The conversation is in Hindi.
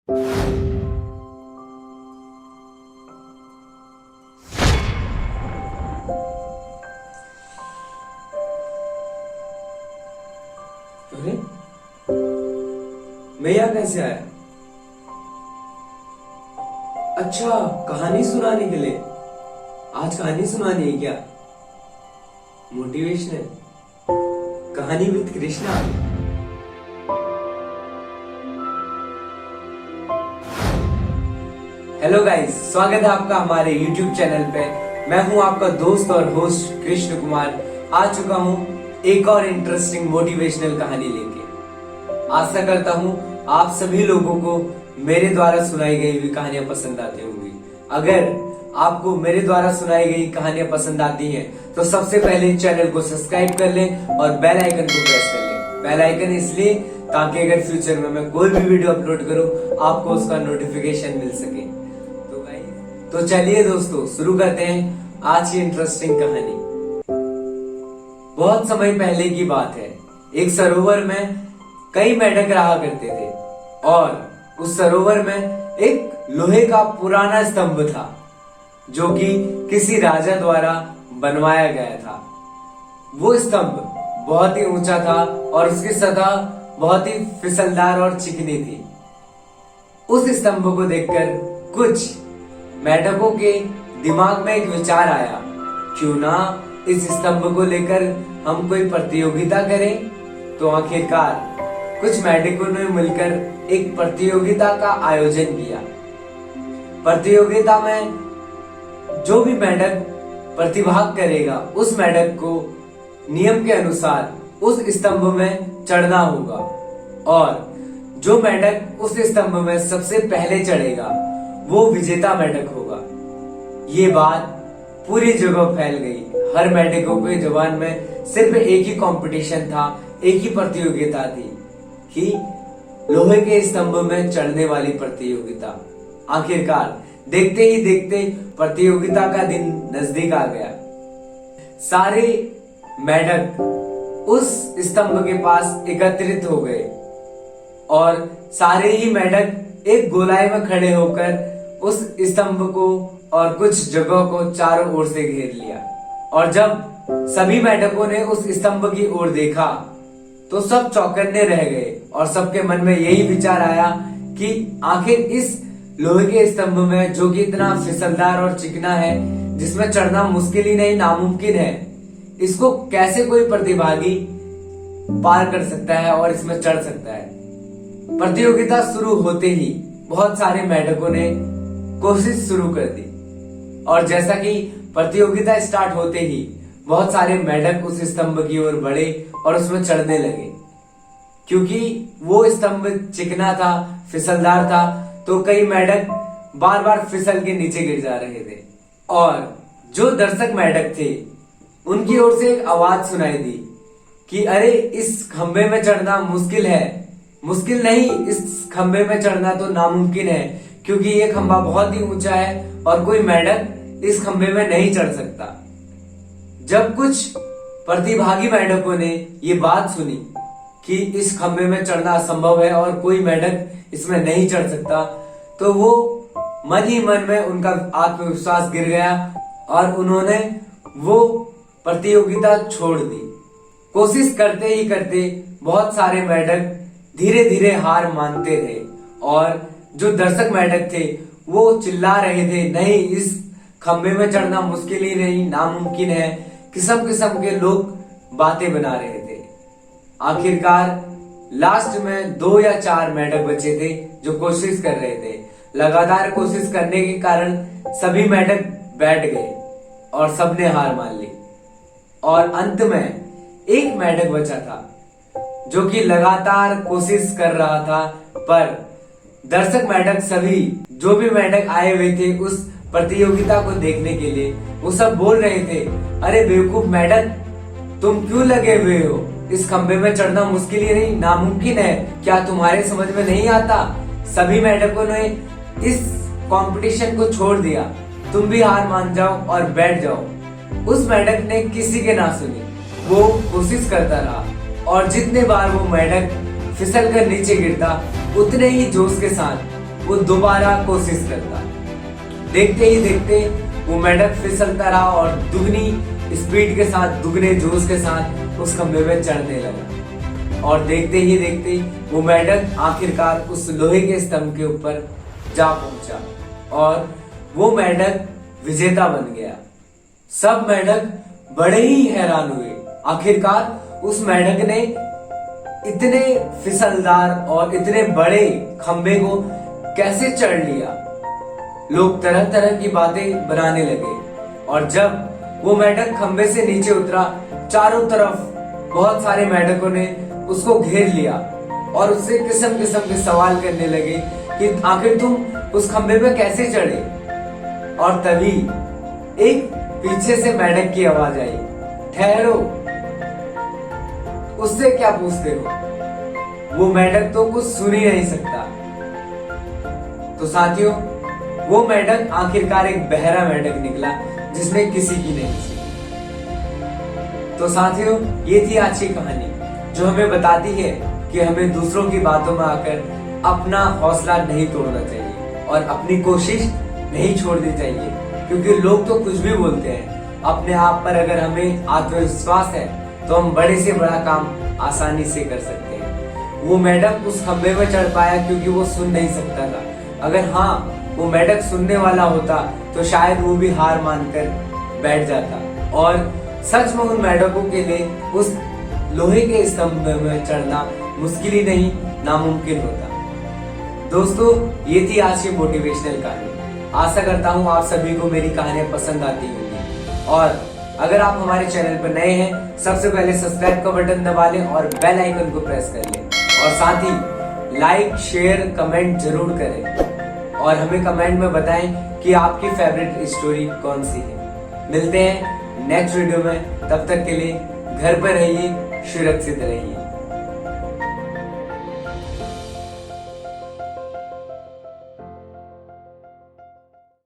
अरे मैं यहाँ कैसे आया? अच्छा, कहानी सुनाने के लिए। आज कहानी सुनानी है क्या? मोटिवेशनल कहानी विद कृष्णा। हेलो गाइस, स्वागत है आपका हमारे YouTube चैनल पे। मैं हूं आपका दोस्त और होस्ट कृष्ण कुमार। आ चुका हूं एक और इंटरेस्टिंग मोटिवेशनल कहानी लेके। आशा करता हूं आप सभी लोगों को मेरे द्वारा सुनाई गई हुई कहानियां पसंद आती होंगी। अगर आपको मेरे द्वारा सुनाई गई कहानियां पसंद आती हैं तो सबसे पहले चैनल को सब्सक्राइब कर लें और बेल आइकन को प्रेस कर लें। बेल आइकन इसलिए ताकि अगर फ्यूचर में मैं कोई भी वीडियो अपलोड करूं आपको उसका नोटिफिकेशन मिल सके। तो चलिए दोस्तों, शुरू करते हैं आज की इंटरेस्टिंग कहानी। बहुत समय पहले की बात है। एक सरोवर में कई मेंढक रहा करते थे और उस सरोवर में एक लोहे का पुराना स्तंभ था जो कि किसी राजा द्वारा बनवाया गया था। वो स्तंभ बहुत ही ऊंचा था और उसकी सतह बहुत ही फिसलदार और चिकनी थी। उस स्तंभ को देखकर कुछ मेंढकों के दिमाग में एक विचार आया, क्यों ना इस स्तंभ को लेकर हम कोई प्रतियोगिता करें। तो आखिरकार कुछ मेंढकों ने मिलकर एक प्रतियोगिता का आयोजन किया। प्रतियोगिता में जो भी मेंढक प्रतिभाग करेगा उस मेंढक को नियम के अनुसार उस स्तंभ में चढ़ना होगा और जो मेंढक उस स्तंभ में सबसे पहले चढ़ेगा वो विजेता मेंढक होगा। ये बात पूरी जगह फैल गई। हर मेंढकों के जबान में सिर्फ एक ही कंपटीशन था, एक ही प्रतियोगिता थी कि लोहे के स्तंभ में चढ़ने वाली प्रतियोगिता। आखिरकार देखते ही देखते प्रतियोगिता का दिन नजदीक आ गया। सारे मेंढक उस स्तंभ के पास एकत्रित हो गए और सारे ही मेंढक एक गोलाई में खड़े होकर उस स्तंभ को और कुछ जगह को चारों ओर से घेर लिया। और जब सभी मेंढकों ने उस स्तंभ की ओर देखा तो सब चौकन्ने रह गए और सबके मन में यही विचार आया कि आखिर इस लोहे के स्तंभ में जो कि इतना फिसलदार और चिकना है, जिसमें चढ़ना मुश्किल ही नहीं नामुमकिन है, इसको कैसे कोई प्रतिभागी पार कर सकता है और इसमें चढ़ सकता है। प्रतियोगिता शुरू होते ही बहुत सारे मेंढकों ने कोशिश शुरू कर दी और जैसा कि प्रतियोगिता स्टार्ट होते ही बहुत सारे मेंढक उस स्तंभ की ओर बढ़े और उसमें चढ़ने लगे। क्योंकि वो स्तंभ चिकना था, फिसलदार था, तो कई मेंढक बार बार फिसल के नीचे गिर जा रहे थे। और जो दर्शक मेंढक थे उनकी ओर से एक आवाज सुनाई दी कि अरे, इस खंबे में चढ़ना मुश्किल है। मुश्किल नहीं, इस खंबे में चढ़ना तो नामुमकिन है, क्योंकि ये खंबा बहुत ही ऊंचा है और कोई मेंढक इस खंबे में नहीं चढ़ सकता। जब कुछ प्रतिभागी मेंढकों ने ये बात सुनी कि इस खंबे में चढ़ना असंभव है और कोई मेंढक इसमें नहीं चढ़ सकता, तो वो मन ही मन में उनका आत्मविश्वास गिर गया और उन्होंने वो प्रतियोगिता छोड़ दी। कोशिश करते ही करते बहुत सारे मेंढक धीरे धीरे हार मानते थे और जो दर्शक मेंढक थे वो चिल्ला रहे थे, नहीं, इस खंबे में चढ़ना मुश्किल ही नहीं, नामुमकिन है। किस्म किस्म के लोग बातें बना रहे थे। आखिरकार लास्ट में 2 या 4 मेंढक बचे थे जो कोशिश कर रहे थे। लगातार कोशिश करने के कारण सभी मेंढक बैठ गए और सबने हार मान ली और अंत में एक मेंढक बचा था जो कि लगातार कोशिश कर रहा था। पर दर्शक मेंढक सभी जो भी मेंढक आए हुए थे उस प्रतियोगिता को देखने के लिए, वो सब बोल रहे थे, अरे बेवकूफ मेंढक, तुम क्यों लगे हुए हो? इस खंबे में चढ़ना मुश्किल ही नहीं, नामुमकिन है। क्या तुम्हारे समझ में नहीं आता? सभी मेंढकों ने इस कंपटीशन को छोड़ दिया। तुम भी हार मान जाओ और बैठ जाओ। उस मेंढक ने किसी के ना सुनी, वो कोशिश करता रहा और जितने बार वो मेंढक फिसल कर नीचे गिरता उतने ही जोश के साथ वो दोबारा कोशिश करता। देखते ही देखते वो मेंढक फिसलता रहा और दुगनी स्पीड के साथ, दुगने जोश के साथ उस खंबे में चढ़ने लगा। और देखते ही देखते वो मेंढक आखिरकार उस लोहे के स्तंभ के ऊपर जा पहुंचा और वो मेंढक विजेता बन गया। सब मेंढक बड़े ही हैरान हुए। आखिरकार उस मेंढक ने इतने फिसलदार और इतने बड़े खंबे को कैसे चढ़ लिया। लोग तरह तरह की बातें बनाने लगे और जब वो मेंढक खंबे से नीचे उतरा, चारों तरफ बहुत सारे मेंढकों ने उसको घेर लिया और उससे किस्म किस्म के सवाल करने लगे कि आखिर तुम उस खंबे पे कैसे चढ़े। और तभी एक पीछे से मेंढक की आवाज आई, ठहरो, उससे क्या पूछते हो। वो मेंढक तो कुछ सुन ही नहीं सकता। तो साथियों, वो मेंढक आखिरकार एक बहरा मेंढक निकला जिसने किसी की नहीं सुनी। तो साथियों, ये थी आज की कहानी जो हमें बताती है कि हमें दूसरों की बातों में आकर अपना हौसला नहीं तोड़ना चाहिए और अपनी कोशिश नहीं छोड़नी चाहिए, क्योंकि लोग तो कुछ भी बोलते हैं। अपने आप पर अगर हमें आत्मविश्वास है तो हम बड़े से बड़ा काम आसानी से कर सकते हैं। वो मेंढक उस खंबे में चढ़ पाया क्योंकि वो सुन नहीं सकता था। अगर हाँ, वो मेंढक सुनने वाला होता तो शायद वो भी हार मानकर बैठ जाता और सच में उन मेंढकों के लिए उस लोहे के स्तंभ में चढ़ना मुश्किल ही नहीं, नामुमकिन होता। दोस्तों, ये थी आज की मोटिवेशनल कहानी। आशा करता हूँ आप सभी को मेरी कहानियां पसंद आती होंगी और अगर आप हमारे चैनल पर नए हैं, सबसे पहले सब्सक्राइब का बटन दबा लें और बेल आइकन को प्रेस कर लें और साथ ही लाइक, शेयर, कमेंट जरूर करें और हमें कमेंट में बताएं कि आपकी फेवरेट स्टोरी कौन सी है। मिलते हैं नेक्स्ट वीडियो में, तब तक के लिए घर पर रहिए, सुरक्षित रहिए।